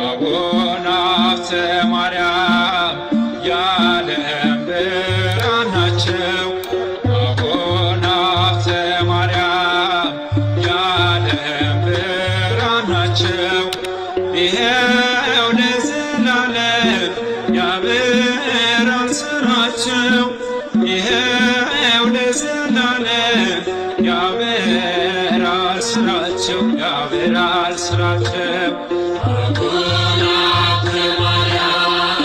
አቡነ ሀብተ ማርያም የዓለም ብርሃን ናቸው። አቡነ ሀብተ ማርያም የዓለም ብርሃን ናቸው። ይኸው ለዘላለም ያበራል ስራቸው። ይኸው ለዘላለም ያበራል ስራቸው። ያበራል ስራቸው። አቡነ ሀብተ ማርያም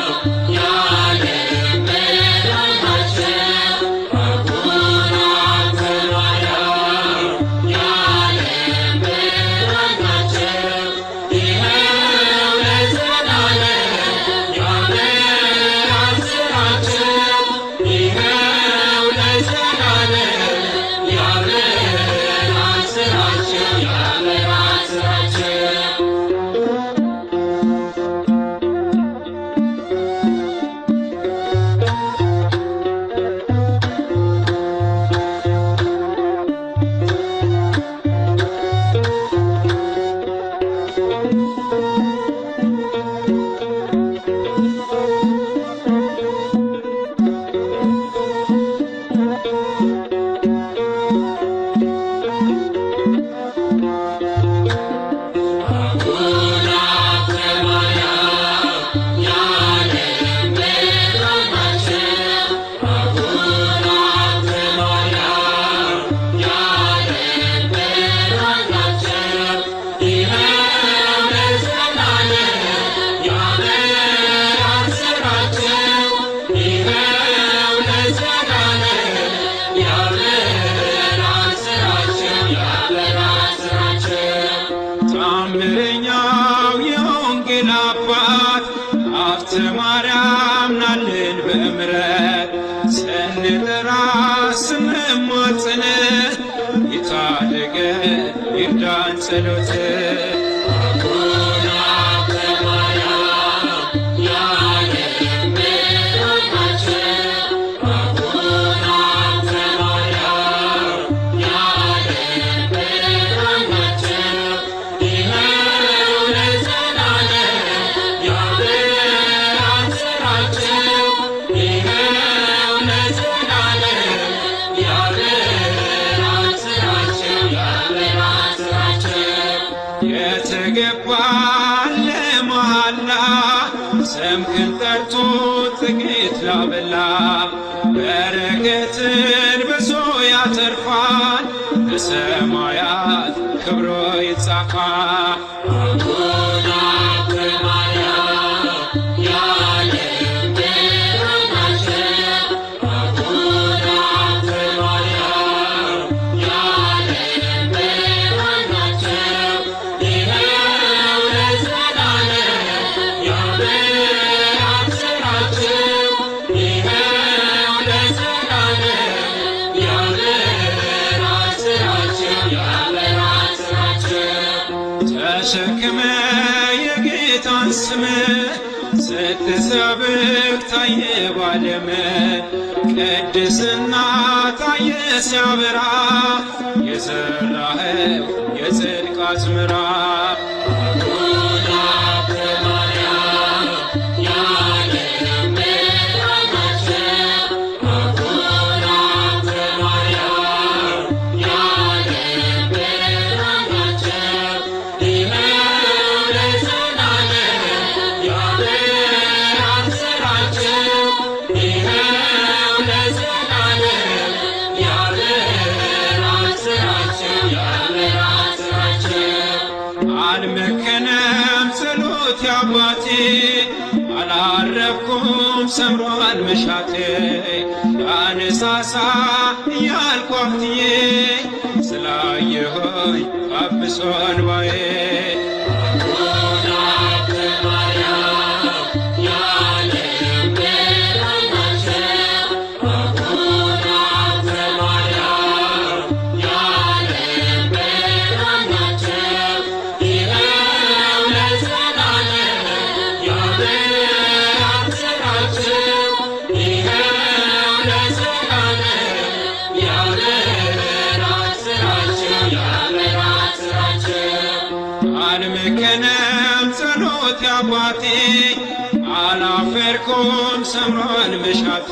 የዓለም ብርሃን ናቸው። አቡነ ሀብተ ማርያም የዓለም ብርሃን ናቸው። ይኸው ለዘላለም ያበራል ስራቸው። ይኸው ለዘላለም ያበራል ስራቸው። ያበራል ስራቸው። ታምረኛው የወንጌል አባት ሀብተ ማርያም ናልን በምሕረት ስንጠራ ስንማጸን ይታደገን ይርዳን ጸሎት። አቡነ ሀብተ ማርያም የዓለም ብርሃን ናቸው። አቡነ ሀብተ ማርያም የዓለም ብርሃን ናቸው። ይኸው ለዘላለም ያበራል ስራቸው። ይኸው ለዘላለም ያበራል ስራቸው። ያበራል ስራቸው። የተገባን ለመሃላ ስምህን ጠርቶ ጥቂት ላበላ በረከትን ብዙ ያተርፋል በሰማያት ክብሮ ይጻፋል። አቡነ ሀብተ ማርያም የዓለም ብርሃን ናቸው። አቡነ ሀብተ ማርያም የዓለም ብርሃን ናቸው። ይኸው ለዘላለም ያበራል ስራቸው። ይኸው ለዘላለም ያበራል ስራቸው። ያበራል ስራቸው። ተሸክመ የጌታን ስም ስትሰብክ ታየ ባለም ቅድስና ታየ ሲያበራ የዘራኸው የጽድቅ አዝመራ። አቡነ ሀብተ ማርያም የዓለም ብርሃን ናቸው። አቡነ ሀብተ ማርያም የዓለም ብርሃን ናቸው። ይኸው ለዘላለም ያበራል ስራቸው። ይኸው ለዘላለም ያበራል ስራቸው። ያበራል ስራቸው። አልመከነም ጸሎት አባቴ አላረፍኩም ሰምሯል መሻቴ አነሳሳ እያልኩ አፍትዬ ስላየሆኝ አብሶ እንባዬ። አቡነ ሀብተ ማርያም የዓለም ብርሃን ናቸው። አቡነ ሀብተ ማርያም የዓለም ብርሃን ናቸው። ይኸው ለዘላለም ጸሎት አባቴ አላፈርኩም ሰምሯል መሻቴ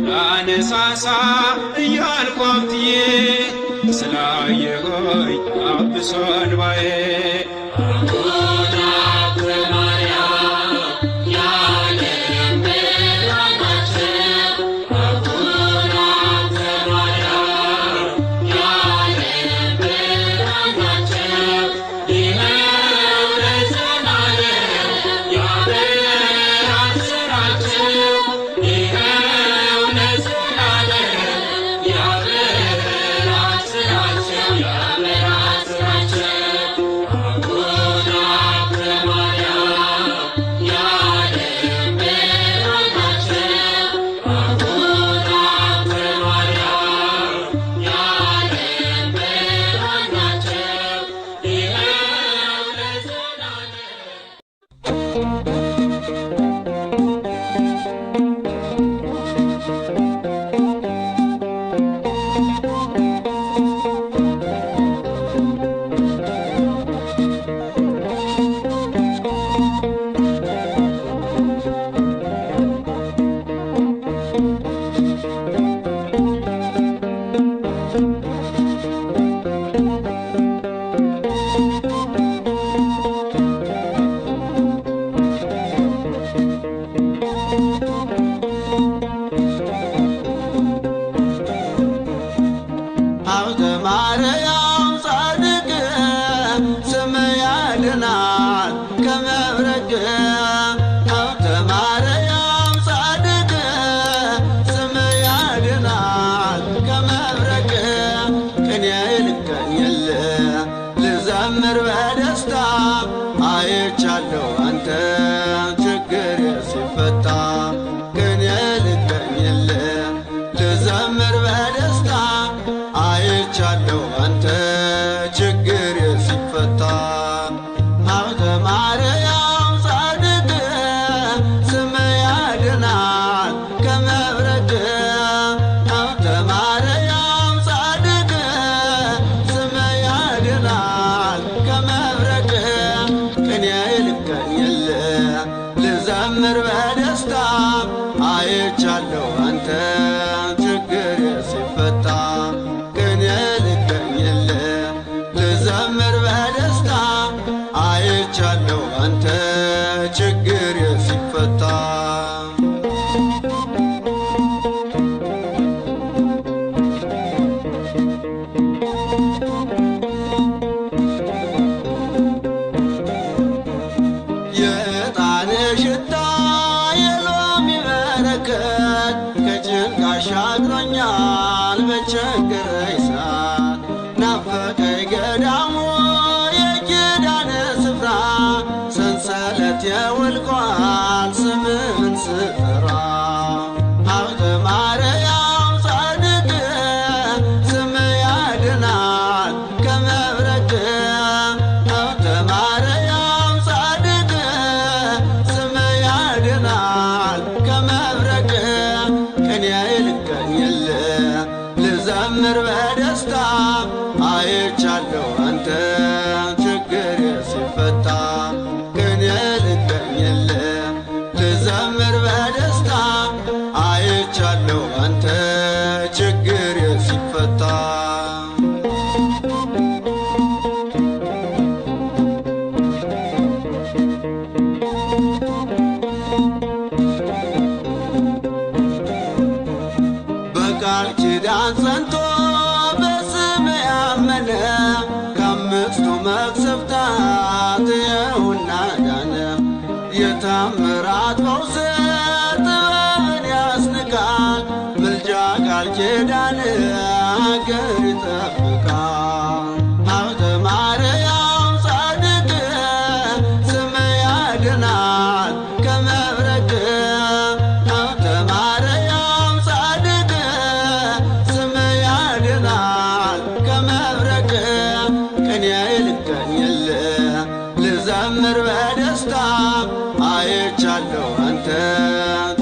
ላነሳሳ እያልኩ አብትዬ ስላየሆይ አብሶ እንባዬ ልዘምር በደስታ አይቻለሁ አንተ ችግር ሲፈታ ግን ልገኝልህ ልዘምር በደስታ አይቻለሁ አንተ ችግር ሲፈታ ሀብተ ማርያም ጻድቅ ስም ያድናል ከመብረቅ ሀብተ ማርያም ጻድቅ ስም ያድናል ከመብረቅ ቅኔ ልገኝልህ ልዘምር በደስታ አይቻለሁ አንተ ችግር ሲፈታ ቅኔ ልገኝልህ ልዘምር በደስታ አይቻለሁ አንተ ችግር ሲፈታ የዕጣን ሽታ የሎሚ በረከት ከጭንቅ አሻግሮኛል በቸገረኝ ሰዓት ናፈቀኝ ገዳሙ የኪዳን ስፍራ ሰንሰለት የወልቋል ስምህን ስጠራ ሀብተ ማርያም ጻድቅ ስም ያድናል ከመብረቅ ሀብተ ማርያም ጻድቅ ስም ያድናል ከመብረቅ ቅኔ ልገኝልህ ልዘምር በደስታ አይቻለሁ አንተ ችግር ሲፈታ ቅኔ ልገኝልህ ልዘምር በደስታ አይቻለሁ አንተ ችግር ሲፈታ በቃል ኪዳን ጸንቶ በስም ያመነ ከአምስቱ መቅሰፍታት ይኸውና ዳነ የታምራት ፈውስ ጥበብን ያስንቃል ምልጃ ቃል ኪዳን አገር ይጠብቃል ሀብተ ማርያም ጻድቅ ስም ያድናል ከመብረቅ ሀብተ ማርያም ጻድቅ ስም ያድናል ከመብረቅ ቅኔ ልገኝልህ ልዘምር በደስታ አይቻለሁ አንተ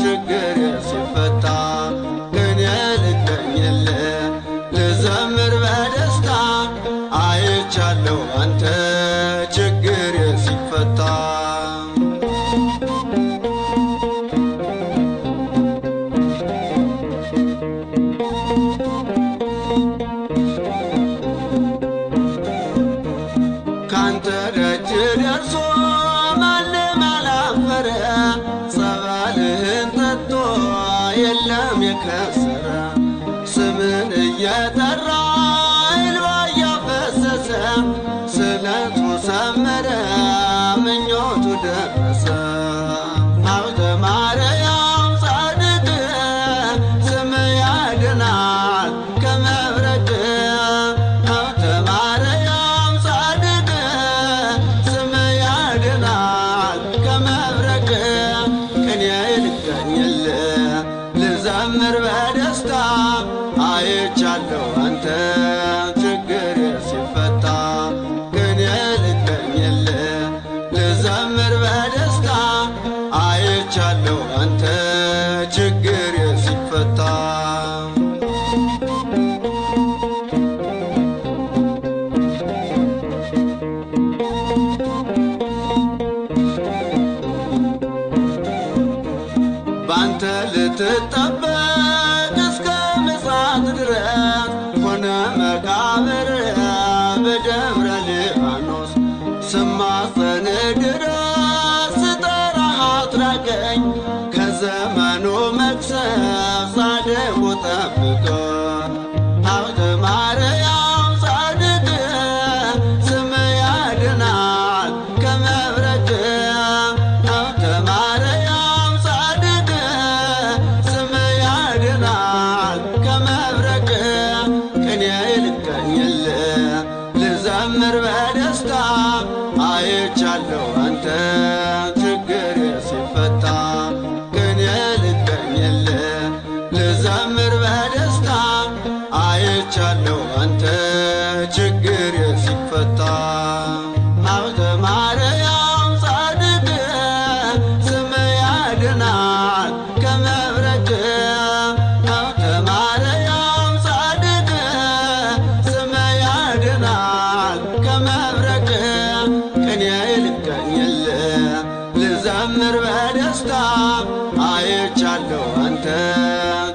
ችግር ሲፈታ ቅኔ ልገኝልህ ልዘምር በደስታ አይቻለሁ አንተ ችግር ሲፈታ ሲፈታ ካንተ ደጅ ደርሶ ማንም አላፈረ ጸበልህን ጠጥቶ የለም የከሰረ ስምን እየጠራ እንባ እያፈሰሰ ስለቱ ሰመረ ምኞቱ ደረሰ ሀብተ ማርያም ጻድቅ ስም ያድናል ከመብረቅ ሀብተ ማርያም ጻድቅ ስም ያድናል ከመብረቅ ቅኔ ልገኝልህ ልዘምር በደስታ አይቻለሁ አንተ ችግር ሲፈታ ቅኔ ልገኝልህ ልዘምር በደስታ አይቻለሁ አንተ ችግር ሲፈታ ባንተ ልትጠበቅ እስከ ምጽአት ድረስ ሆነ መቃብር በደብረ ሊባኖስ ስማጸን ድረስ ስጠራህ አትራቀኝ ከዘመኑ መቅሰፍ ጻድቁ ጠብቀኝ ሀብተ ማርያም ጻድቅ ስም ያድናል ከመብረቅ ሀብተ ማርያም ጻድቅ ስም ያድናል ከመብረቅ ቅኔ ልገኝልህ ልዘምር በደስታ አይቻለሁ አንተ ችግር ሲፈታ ቅኔ ልገኝልህ ልዘምር በደስታ አይቻለሁ አንተ ችግር ሲፈታ ሀብተ ማርያም ጻድቅ ስም ያድናል ከመብረቅ ሀብተ ማርያም ጻድቅ ስም ያድናል ከመብረቅ ቅኔ ልገኝልህ ልዘምር በደስታ አይቻለሁ አንተ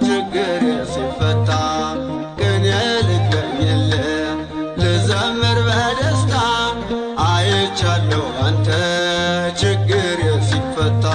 ችግር ሲፈታ ቅኔ ልገኝልህ ልዘምር በደስታ አይቻለሁ አንተ ችግር ሲፈታ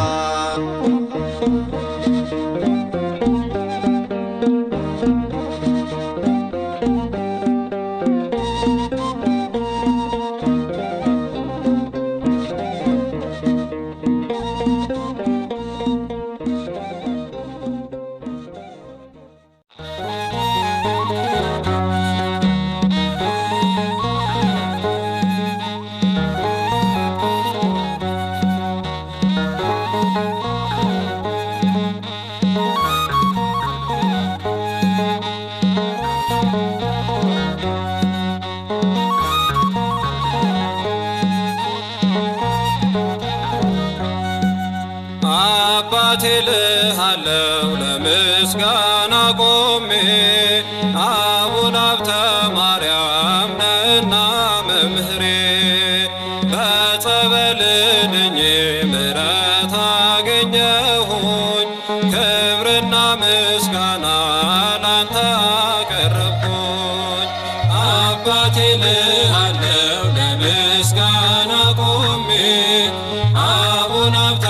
አባቴ ልሃለው ለምስጋና ቆሜ አቡነ ሀብተ ማርያም ነህና መምህሬ በጸበል ድኜ ምሕረት አገኘሁኝ ክብርና ምስጋና ላንተ አቀረብኩኝ አባቴ ልሃለው ለምስጋና ቆሜ አቡነ ሀብተ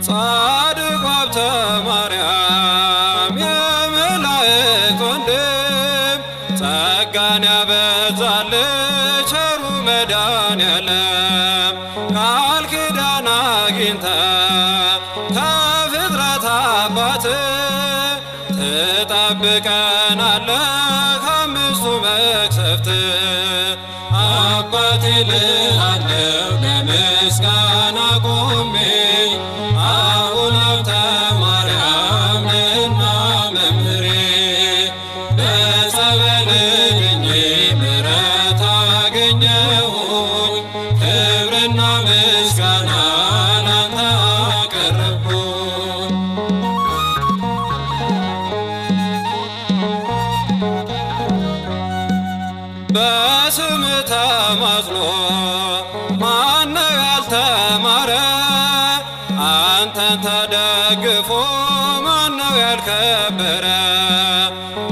ጻድቁ ሀብተ ማርያም የመላእክት ወንድም ጸጋን ያበዛልህ ቸሩ መድኃኔዓለም ቃል ኪዳን አግኝተህ ከፍጥረት አባት ትጠብቀናለህ ከአምስቱ መቅሰፍት አባቴ ልሃለው ለምስጋና ቆሜ አቡነ ሀብተ ማርያም ነህና መምህሬ በጸበል በስም ተማጽኖ ማነው ያልተማረ? አንተን ተደግፎ ማነው ያልከበረ?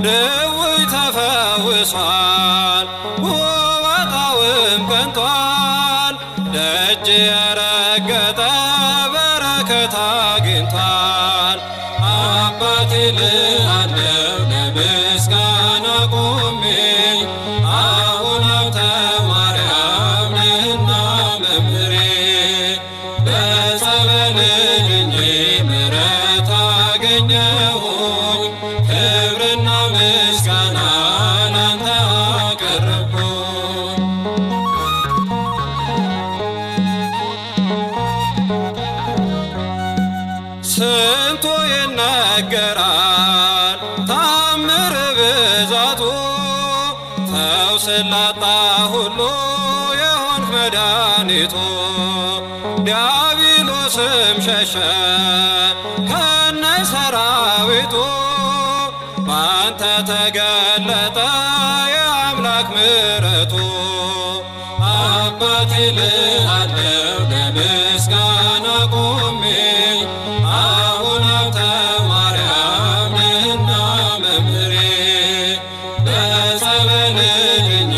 ድውይ ተፈውሷል ውበታውም ቀንቷል። ደጅ የረገጠ በረከት አግኝቷል። አባቴ ልአለው ለምስጋና ቆሜ አቡነ ሀብተ ማርያም ነህና መምህሬ። በጸበል ድኜ ምሕረት አገኘሁኝ ክብርና ምስጋና ላንተ አቀረብኩኝ። ስንቱ ይነገራል ታምር ብዛቱ ፈውስ ላጣ ሁሉ የሆንክ መድኃኒቱ። ዲያብሎስም ሸሸ ከነ ሰራዊቱ ባንተ ተገለጠ የአምላክ ምሕረቱ። አባቴ ልአለው ለምስጋና ቆሜ አቡነ ሀብተ ማርያም ነህና መምህሬ። በጸበል ድኜ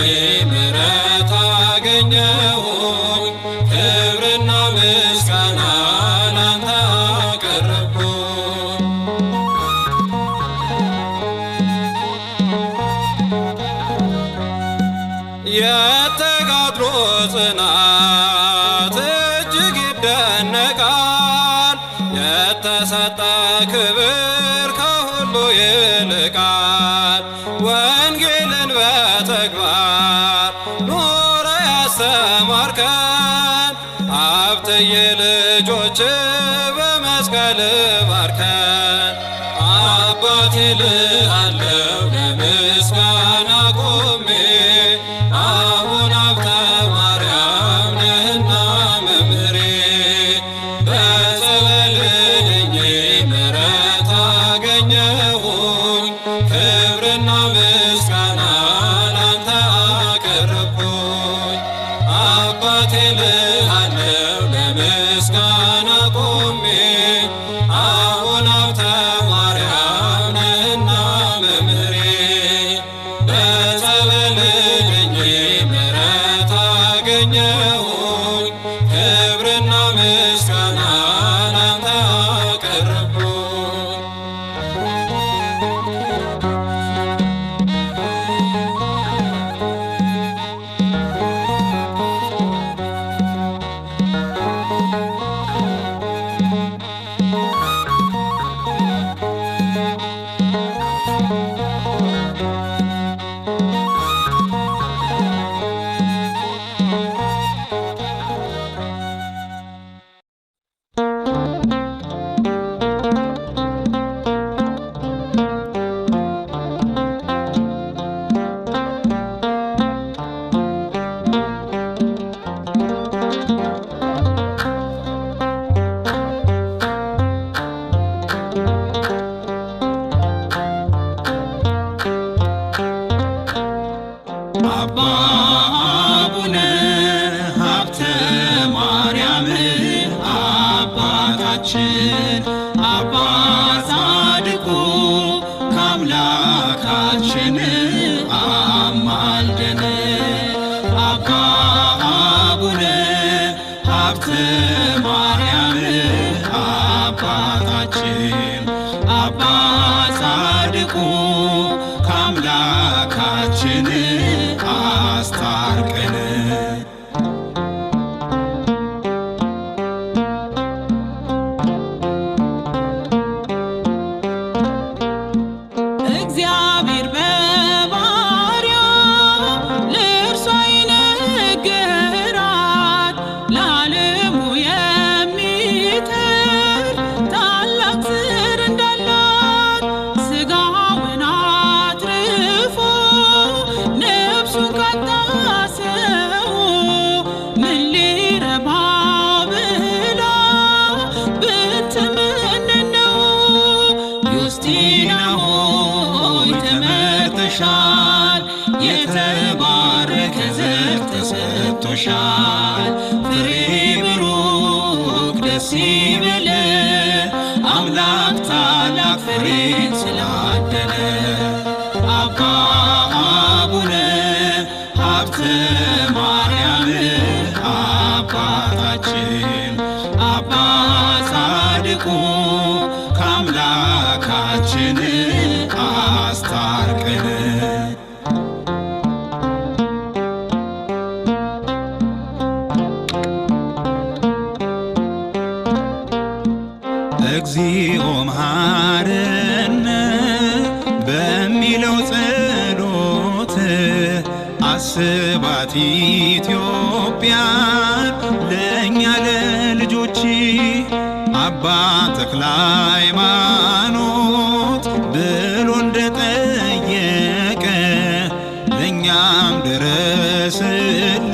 ምሕረት አገኘሁኝ ክብርና ምስጋና ላንተ አቀረብኩኝ። የተጋድሎ ጽናት እጅግ ይደነቃል። የተሰጠ ክብር ከሁሉ ይልቃል። ወንጌልን በተግባር ኖረ ያስተማርከን ሀብትዬ ልጆች በመስቀል ባርከን። አባቴ ልአለው ለምስጋና ቆሜ አቡነ ሀብተ ማርያም ነህና መምህሬ። በጸበል ድኜ ምሕረት አገኘሁኝ ክብርና ምስጋና ላንተ አቀረብኩኝ። አባቴ ልአለው ለምስጋና ቆሜ አቡነ ሀብተ ማርያም ነህና መምህሬ። በጸበል ድኜ ምሕረት አገኘሁኝ ክብርና ምስጋና ላንተ አቀረብኩኝ። አባ አቡነ ሀብተ ማርያም አባታችን አባ ጻድቁ ከአምላካችን አማልደን። አባ አቡነ ሀብተ ማርያም አባታችን አባ ጻድቁ ከአምላካችን አስታርቀን። እግዚአብሔር በባሕርያው ለእርሷ ይነገራት ለዓለሙ የሚተርፍ ታላቅ ዘር እንዳላት ሥጋውን አትርፎ ነፍሱን ካጣ ሰው ምን ሊረባ ብላ ብትመነን ነው። ዮስቲና ሆይ ተመርተሻል የተባረክሽ ሀብተ ማርያም አባታችን አባ ጻድቁ ከአምላካችን አስታርቀን። እግዚኦ መሐረነ በሚለው ጸሎት አስባት ኢትዮጵያን ለእኛ ለልጆች አባ ተክለ ሃይማኖት ብሎ እንደጠየቀ ለእኛም ድረስልን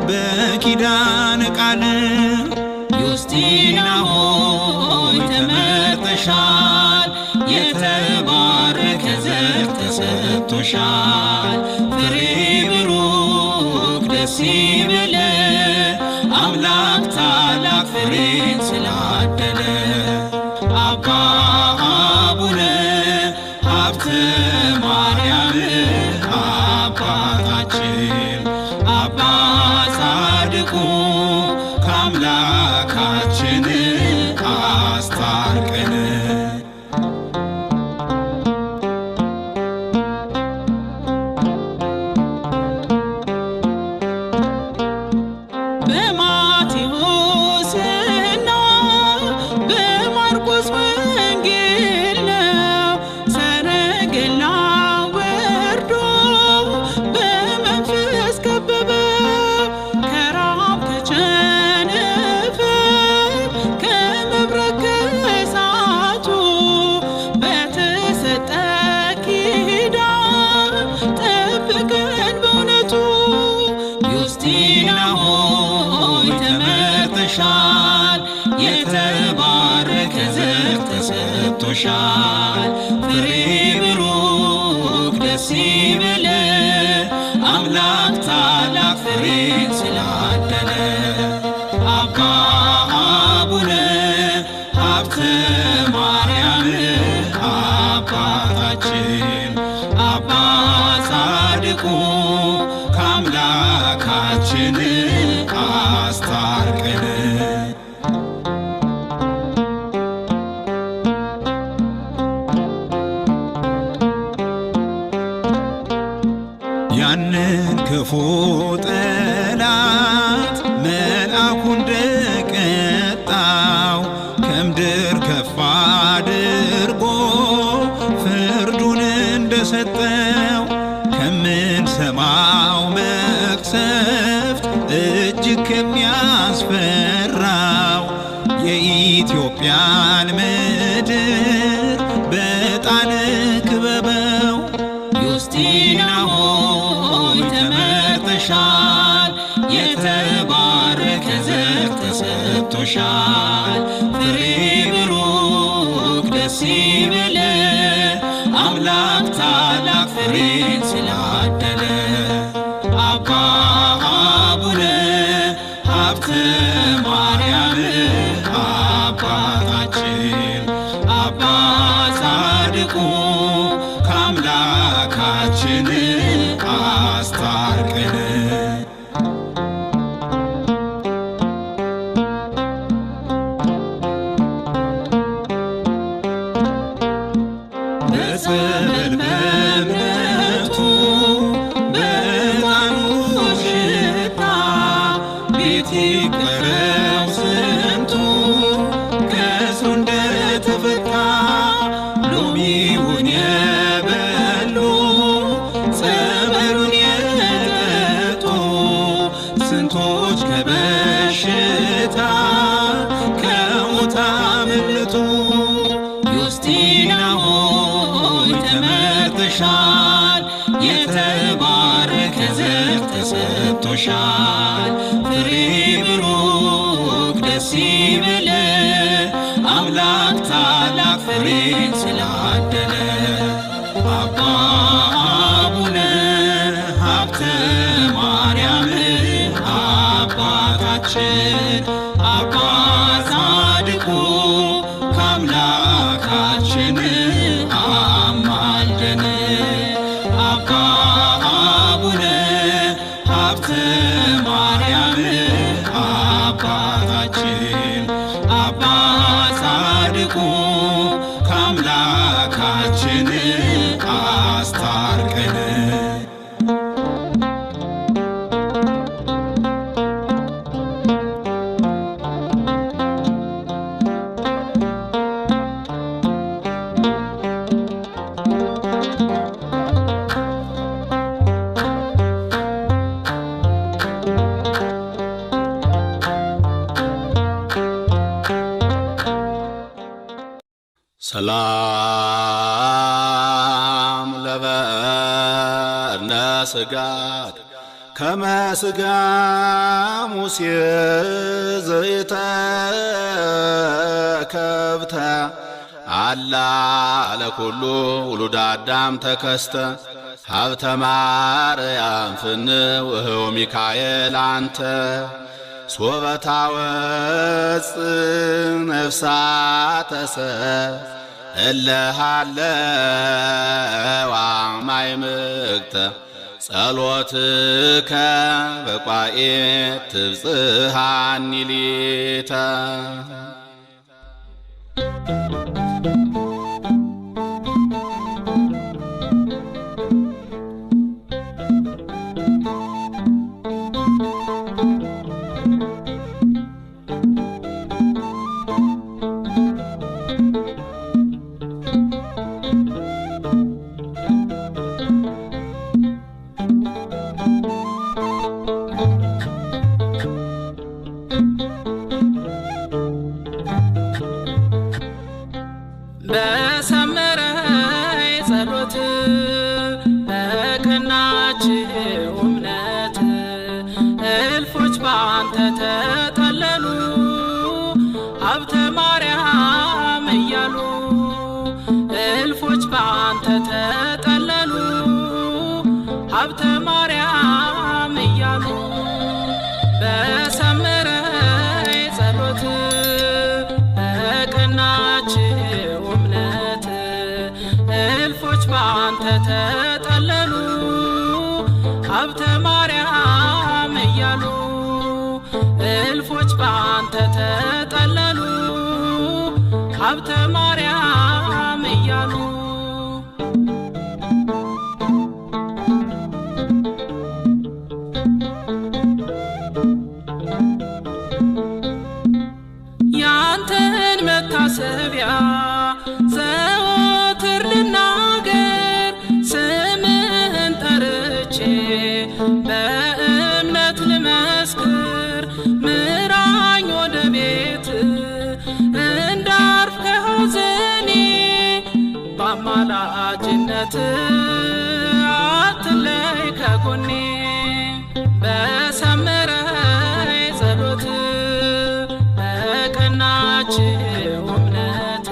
በኪዳን ቃል። ዮስቲና ሆይ ተመርጠሻል፣ የተባረከ ዘር ተሰጥቶሻል። ፍሬ ብሩክ ደስ ይበለ አምላክ ታላቅ ፍሬን ስላደለ። አባ አቡነ ሀብተ ማርያም አባታችን አባ ጻድቁ ከአምላካችን አስታርቀን። በማቴዎስና በማርቆስ ወንጌል ነው ሰረገላ ወርዶ በመንፈስ ከበበው። ከራብ ከቸነፈር ከመብረቅ ከእሳቱ በተሰጠ ኪዳን ጠብቀን በእውነቱ። ዮስቲና ሆይ ተመርጠሻል፣ የተባረከ ዘር ተሰጥቶሻል። ፍሬ ብሩክ ደስ ይበለ አምላክ ታላቅ ፍሬን ስላደለ። አባ አቡነ ሀብተ ማርያም አባታችን አባ ጻድቁ ከአምላካችን አስታርቀን። ያንን ክፉ ጠላት መልአኩ እንደቀጣው ከምድር ከፍ አድርጎ ፍርዱን እንደሰጠው ከምንሰማው መቅሰፍት እጅግ ከሚያስፈራው የኢትዮጵያን ምድር በጣን ክበበው። ዮስቲና ሆይ ተመርጠሻል፣ የተባረከ ዘር ተሰጥቶሻል። ፍሬ ብሩክ ደስ ይበለ አምላክ ታላቅ ፍሬን ስላደለ። አባ አቡነ ሀብተ ማርያም አባታችን አባ ጻድቁ ከአምላካችን አስታርቀን። በጸበል በእምነቱ በዕጣኑ ሽታ ቤት ይቅበረው ስንቱ ከእስሩ እንደተፈታ። ሎሚውን የበሉ ጸበሉን የጠጡ ስንቶች ከበሽታ ከሞት አመለጡ። ዮስቲና ሆይ ተመርጠሻል፣ የተባረከ ዘር ተሰጥቶሻል። ፍሬ ብሩክ ደስ ይበለ አምላክ ታላቅ ፍሬን ስላደለ። አባ አቡነ ሀብተ ማርያም አባታችን አባ ጻድቁ ከአምላካችን አማልደን። አባ አቡነ ሰላም ለበነ ስጋት ከመ ስጋ ሙሴ ዘይተከብተ አላ ለኩሉ ውሉደ አዳም ተከስተ ሀብተ ማርያም ፍንው እህው ሚካኤል አንተ ሶበ ታወፅእ ነፍሳተ ሰብ እለ ሀለዋ ማይምቅተ ጸሎትከ በቋኤት ትብጽሐኒ ሊተ በሰመረ ጸሎት በቀናች እምነት እልፎች ባንተ ተጠለሉ ሀብተ ማርያም እያሉ እልፎች ባንተ ተጠለሉ ሀብተ ማርያም እያሉ በሰመረ ጸሎት በቀናች እምነት እልፎች ባንተ ተጠለሉ ሀብተ ማርያም እያሉ እልፎች ባንተ ተጠለሉ ሀብተ ማርያም እያሉ ያንተን መታሰቢያ ዘወትር ልናገር ስምህን ጠርቼ በእምነት ልመስክር ምራኝ ወደ ቤት እንዳርፍ ከሐዘኔ በአማላጅነት አትለይ ከጎኔ በሰመረ ጸሎት በቀናች እምነት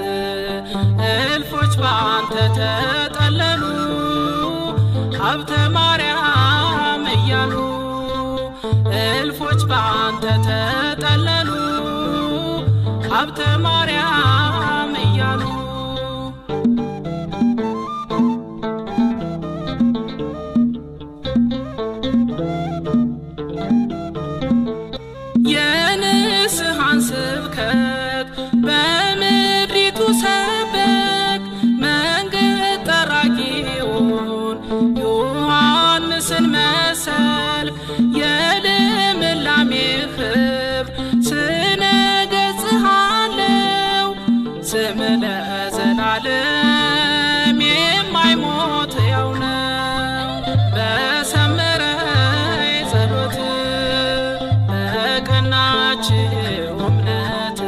እልፎች ባንተ ተጠለሉ ሀብተ ማርያም እያሉ እልፎች ባንተ ተጠለሉ ሀብተ ማርያም እያሉ የንስሐን ስብከት በምድሪቱ ሰበክ መንገድ ጠራጊውን ዮሐንስን መሰል የልምላሜ ክብር ስነገጽሃለው ስም ለዘላለም የማይሞት ያው ነው በሰመረ ጸሎት በቀናች እምነት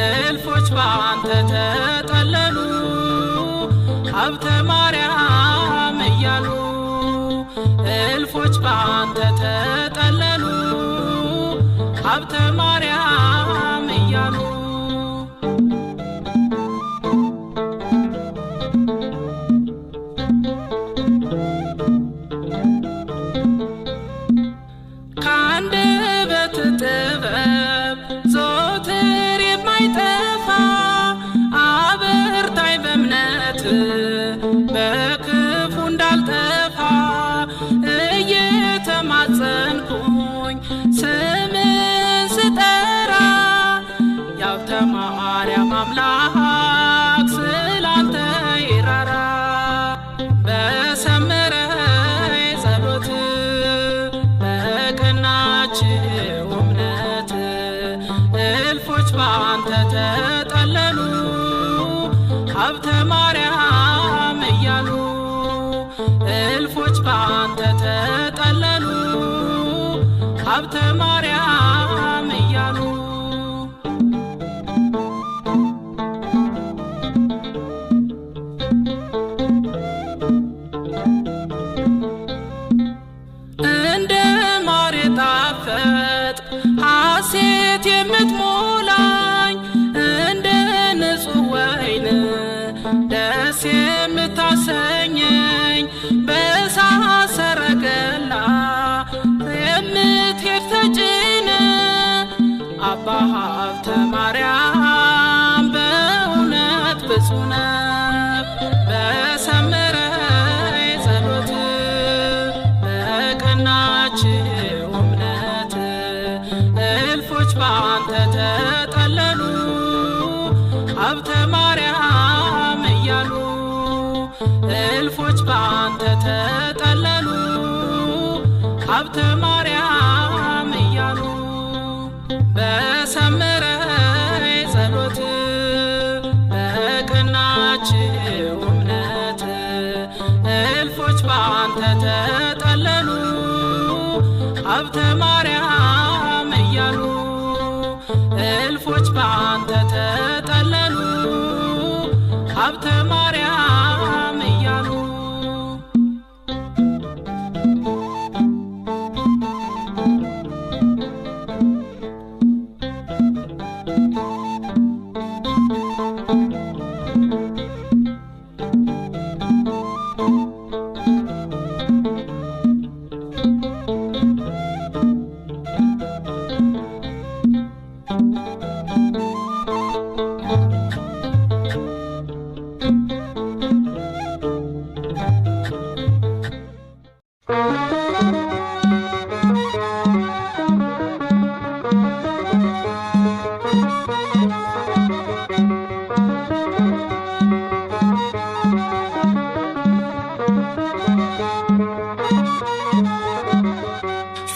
እልፎች ባንተ ተጠለሉ ሀብተ ማርያም እያሉ እልፎች ባንተ ተጠለሉ ሀብተ ማርያም እያሉ ከአንደበት ጥበብ ዘወትር የማይጠፋ አበርታኝ በእምነት በክፉ እንዳልጠፋ እየተማጸንኩኝ ስምን ስጠራ የሀብተ ማርያም አምላክ ስላንተ ይራራ በሰመረ ጸሎት በቀናች እምነት እልፎች ባንተ ተጠለሉ ሀብተ ማርያም እያሉ እልፎች ባንተ ተጠለሉ ሀብተ ማርያም እያሉ በሐሴት የምትሞላኝ እንደ ንጹሕ ወይን ደስ የምታሰኘኝ በእሳት ሰረገላ የምትሄድ ተጭነ አባ ሀብተ ማርያም በእውነት ብፁዕ ነህ። በሰመረ ጸሎት በቀናች እምነት እልፎች በአንተ ተጠለሉ ሀብተ ማርያም እያሉ እልፎች በአንተ ተጠለሉ ሀብተ ማርያም እያሉ በሰመረ ጸሎት በቀናች እምነት እልፎች በአንተ ተጠለሉ ሀብተ ማርያም እያሉ እልፎች በአንተ ተጠለሉ ሀብተ ማርያም እያሉ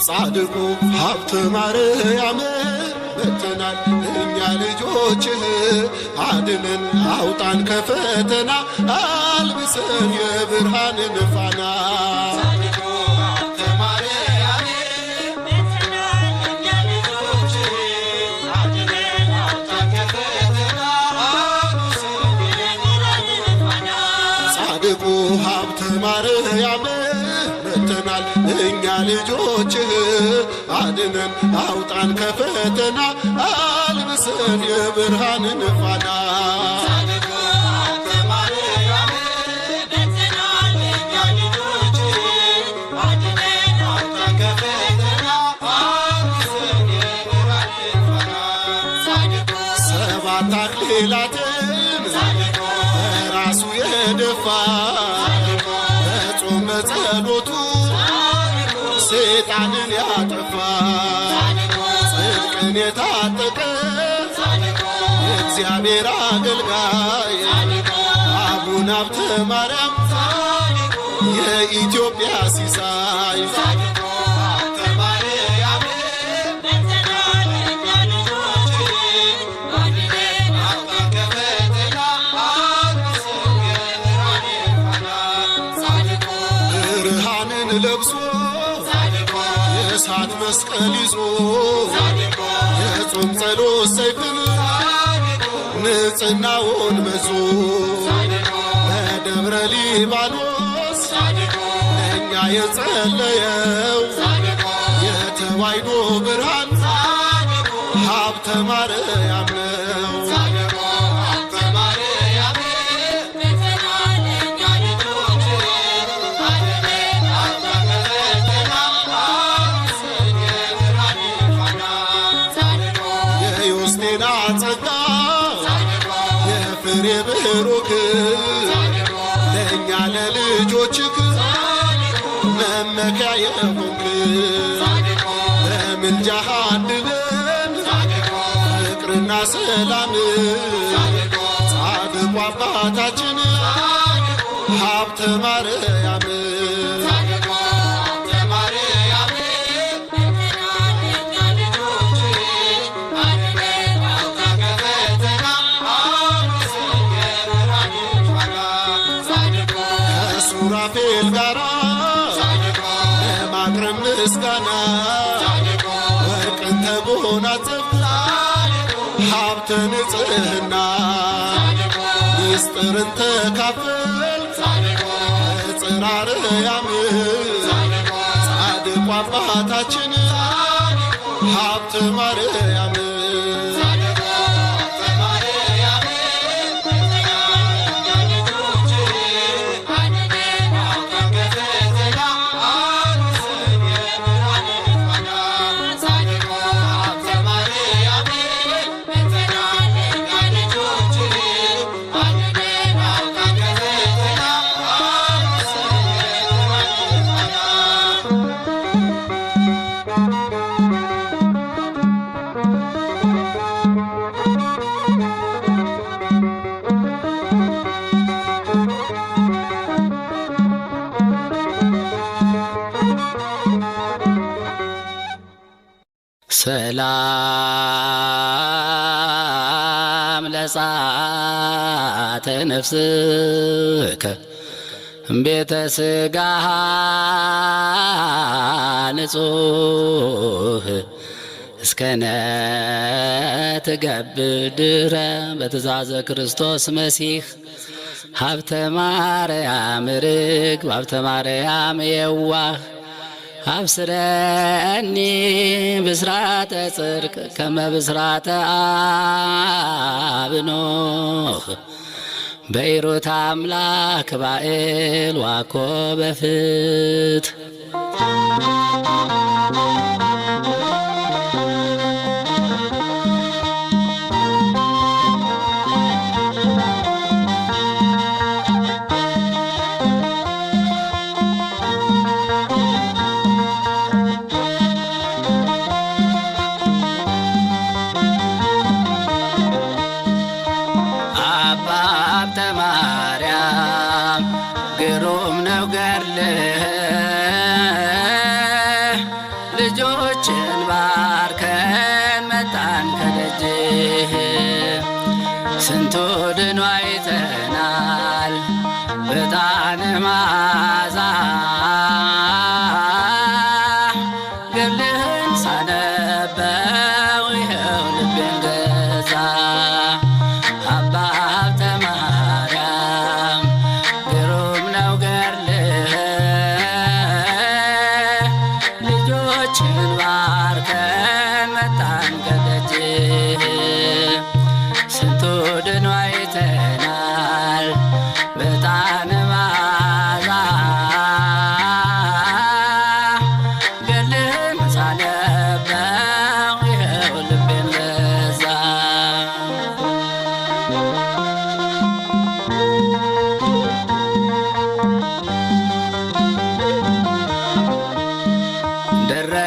ጻድቁ ሀብተ ማርያም መጥተናል እኛ ልጆችህ አድነን አውጣን ከፈተና አልብሰን የብርሃንን ፋና ጻድቁ ሀብተ ማርያም መጥተናል እኛ ልጆችህ አድነን አውጣን ከፈተና አልብሰን የብርሃንን ፋና ሰባት አክሊላትን ራሱ የደፋ በጾም በጸሎቱ ሰይጣንን ያጠፋ ጽድቅን የታጠቀ የእግዚአብሔር አገልጋይ አቡነ ሀብተ ማርያም የኢትዮጵያ ሲሳይ ብርሃንን ለብሶ የእሳት መስቀል ይዞ የጾም ጸሎት ሰይፍን ንጽሕናውን መዞ በደብረ ሊባኖስ ለእኛ የጸለየው የተዋሕዶ ብርሃን ሀብተ ማርያም ነው። የዮስቴና ጸጋ የፍሬ ብሩክ ለእኛ ለልጆችክ መመኪያ የሆንክ በምልጃህ አድነን ፍቅርና ሰላም ጻድቁ አባታችን ሀብተ ማርያም ከሱራፌል ጋራ ለማቅረብ ምስጋና ወርቅን ተጎናጸፍ ሀብተ ንጽሕና ምስጢርን ተካፈል ከጽርሐ አርያም ጻድቁ አባታችን ሀብተ ማርያም ሰላም ለጻተ ነፍስከ ቤተ ስጋሃ ንጹህ እስከነ ትገብድረ በትእዛዘ ክርስቶስ መሲሕ ሀብተ ማርያም ርግብ ሀብተ ማርያም የዋህ አብስረኒ ብስራተ ጽድቅ ከመ ብስራተ አብኖህ በኢሮት አምላክ ባኤል ዋኮ በፍት ግሩም ነው ገድልህ ልጆችን ባርከን መጣን ከደጅህ ስንቱ ድኖ አይተናል በጣን መዓዛ ገድልህን ሳነበው ይኸው ልቤን ገዛ አባ ሀብተ ማርያም ግሩም ነው ገድልህ ልጆችን ባርከን መጣን ከደጅህ ስንቱ ድኖ አይተናል በጣን መዓዛ ገድልህን ሳነበው ይኸው ልቤን ገዛ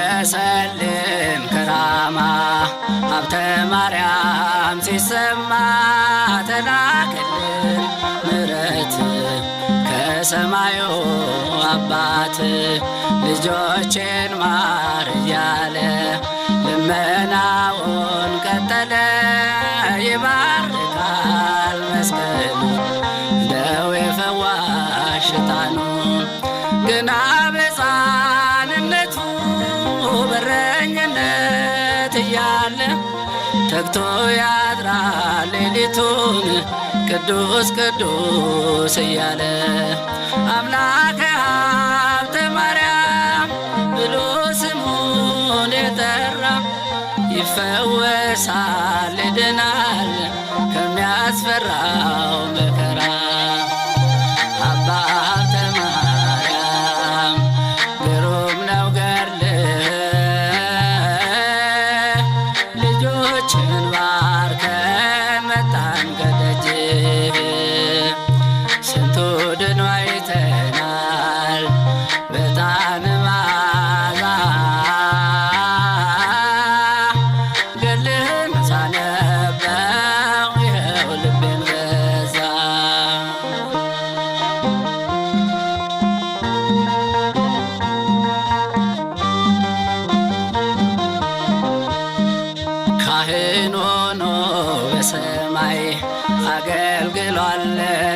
ደረሰልን ከራማ ሀብተ ማርያም ሲሰማ ተላከልን ምሕረት ከሰማዩ አባት ልጆችን ማር እያለ ልመናውን ቀጠለ ይባርካል መስቀሉ ደዌ ፈዋሽ ዕጣኑ ግና በሕፃንነቱ በረኝነት እያለ ተግቶ ያድራል ሌሊቱን ቅዱስ ቅዱስ እያለ አምላከ ሀብተ ማርያም ብሎ ስሙን የጠራ ይፈወሳል ይድናል ከሚያስፈራው መከራ አባ ሀብተ ማርያም ግሩም ነው ገድልህ ልጆችን ባርከን መጣን ከደጅህ ስንቱ ድኖ አይተናል በጣን መዓዛ ገድልህን ሳነበው ይኸው ልቤን ገዛ ካህን ሆኖ በሰማይ አገልግሏል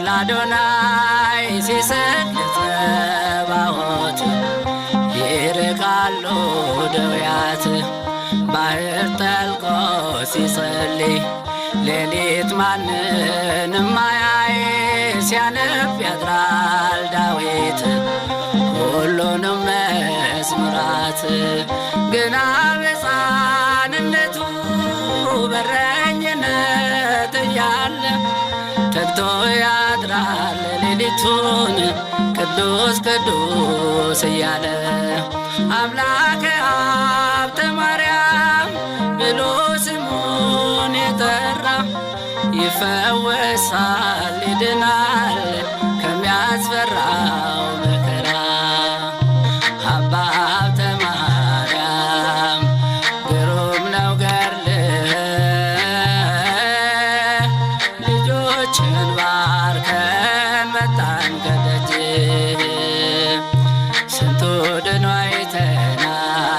ለአዶናይ ሲሰግድ ጸባዖት ይርቃሉ ደውያት ባህር ጠልቆ ሲጸልይ ሌሊት ማንንም አያይ ሲያነብ ያድራል ዳዊት ሁሉንም መዝሙራት ግና በሕፃንነቱ በረኝነት እያለ ተግቶ ያድራል ሌሊቱን ቅዱስ ቅዱስ እያለ አምላከ ሀብተ ማርያም ብሎ ስሙን የጠራ ይፈወሳል ይድናል ከሚያስፈራው መከራ አባ ሀብተ ማርያም ግሩም ነው ገድልህ ልጆችን ባርከን መጣን ከደጅህ ስንቱ ድኖ አይተናል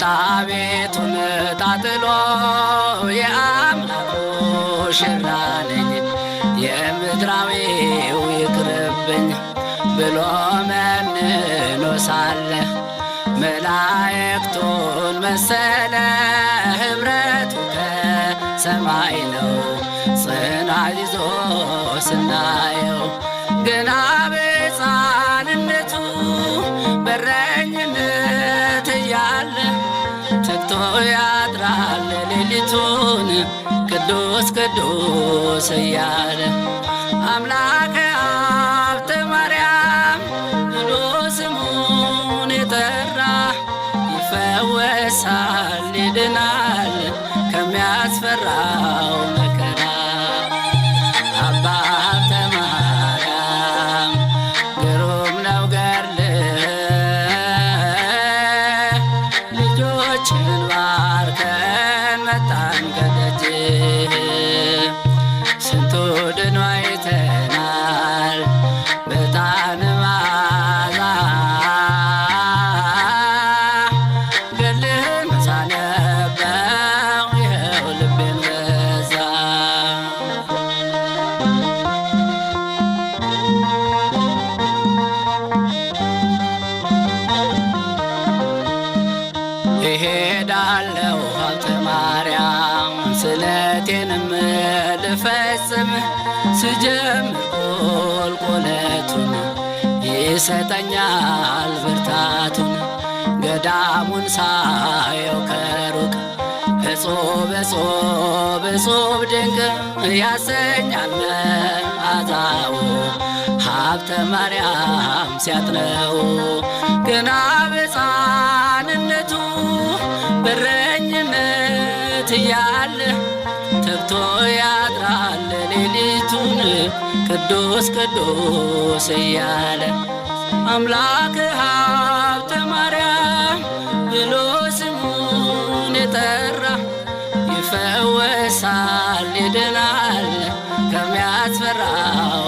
መጣ ቤቱን ጣጥሎ የአምላኩ ሙሽራ ነኝ የምድራዊው ይቅርብኝ ብሎ መንኖ ሳለ መላእክቱን መሰለ ኅብረቱ ከሰማይ ነው ጽናት ይዞ ስናየው ገና በሕፃንነቱ በረኝነት እያለ ተግቶ ያድራል ሌሊቱን ቅዱስ ቅዱስ እያለ አምላከ ሀብተ ማርያም ብሎ ስሙን የጠራ ይፈወሳል ይድናል ከሚያስፈራው መከራ። አባ ሀብተ ማርያም ግሩም ነው ገድልህ ልጆችን ባርከን መጣን ከደጅህ ስንቱ ድኖ አይተናል በዕጣን መዓዛ ገድልህን ሳነበው ይኸው ልቤን ገዛ። እሄዳለሁ ሀብተ ማርያም ስለቴንም ልፈጽም ስጀምር ቁልቁለቱን ይሰጠኛል ብርታቱን ገዳሙን ሳየው ከሩቅ እጹብ እጹብ እጹብ ድንቅ ያሰኛል መዓዛው ሀብተ ማርያም ሲያጥነው ገና በሕፃንነቱ በረኝነት እያለ ተግቶ ያድራል ሌሊቱን ቅዱስ ቅዱስ እያለ አምላክ ሀብተ ማርያም ብሎ ስሙን የጠራ ይፈወሳል ይድናል ከሚያስፈራው